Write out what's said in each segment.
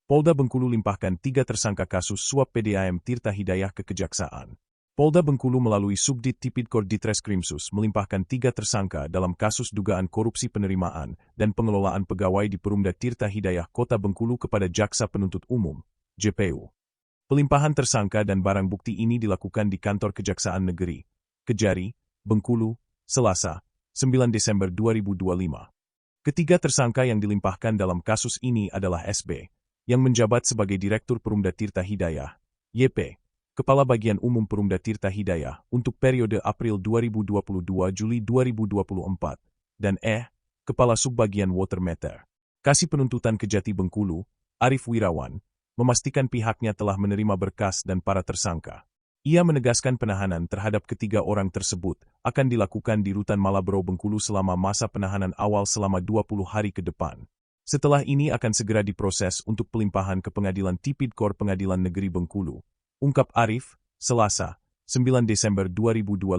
Polda Bengkulu limpahkan 3 tersangka kasus suap PDAM Tirta Hidayah ke Kejaksaan. Polda Bengkulu melalui Subdit Tipidkor Ditreskrimsus melimpahkan 3 tersangka dalam kasus dugaan korupsi penerimaan dan pengelolaan pegawai di Perumda Tirta Hidayah Kota Bengkulu kepada Jaksa Penuntut Umum, JPU. Pelimpahan tersangka dan barang bukti ini dilakukan di Kantor Kejaksaan Negeri, Kejari, Bengkulu, Selasa, 9 Desember 2025. Ketiga tersangka yang dilimpahkan dalam kasus ini adalah SB, yang menjabat sebagai Direktur Perumda Tirta Hidayah, YP, Kepala Bagian Umum Perumda Tirta Hidayah untuk periode April 2022-Juli 2024, dan Kepala Subbagian Water Meter. Kasih Penuntutan Kejati Bengkulu, Arif Wirawan, memastikan pihaknya telah menerima berkas dan para tersangka. Ia menegaskan penahanan terhadap ketiga orang tersebut akan dilakukan di Rutan Malabro Bengkulu selama masa penahanan awal selama 20 hari ke depan. Setelah ini akan segera diproses untuk pelimpahan ke Pengadilan Tipidkor Pengadilan Negeri Bengkulu, ungkap Arif, Selasa, 9 Desember 2025.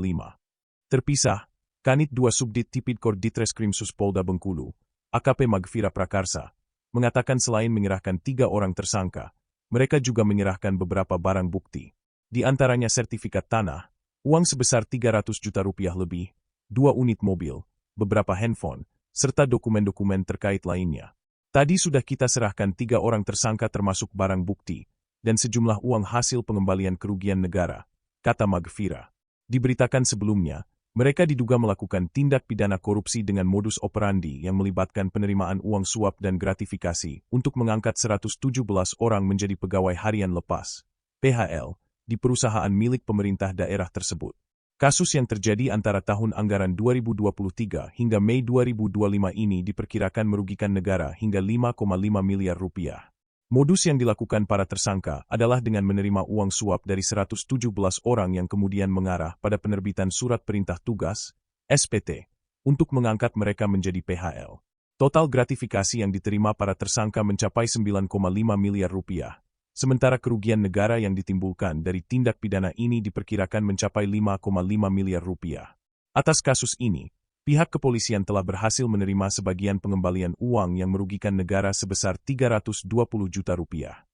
Terpisah, Kanit 2 Subdit Tipidkor Ditreskrimsus Polda Bengkulu, AKP Magfira Prakarsa, mengatakan selain menyerahkan 3 orang tersangka, mereka juga menyerahkan beberapa barang bukti. Di antaranya sertifikat tanah, uang sebesar 300 juta rupiah lebih, 2 unit mobil, beberapa handphone, serta dokumen-dokumen terkait lainnya. Tadi sudah kita serahkan 3 orang tersangka termasuk barang bukti, dan sejumlah uang hasil pengembalian kerugian negara, kata Magfira. Diberitakan sebelumnya, mereka diduga melakukan tindak pidana korupsi dengan modus operandi yang melibatkan penerimaan uang suap dan gratifikasi untuk mengangkat 117 orang menjadi pegawai harian lepas, PHL, di perusahaan milik pemerintah daerah tersebut. Kasus yang terjadi antara tahun anggaran 2023 hingga Mei 2025 ini diperkirakan merugikan negara hingga 5,5 miliar rupiah. Modus yang dilakukan para tersangka adalah dengan menerima uang suap dari 117 orang yang kemudian mengarah pada penerbitan Surat Perintah Tugas, SPT, untuk mengangkat mereka menjadi PHL. Total gratifikasi yang diterima para tersangka mencapai 9,5 miliar rupiah. Sementara kerugian negara yang ditimbulkan dari tindak pidana ini diperkirakan mencapai 5,5 miliar rupiah. Atas kasus ini, pihak kepolisian telah berhasil menerima sebagian pengembalian uang yang merugikan negara sebesar 320 juta rupiah.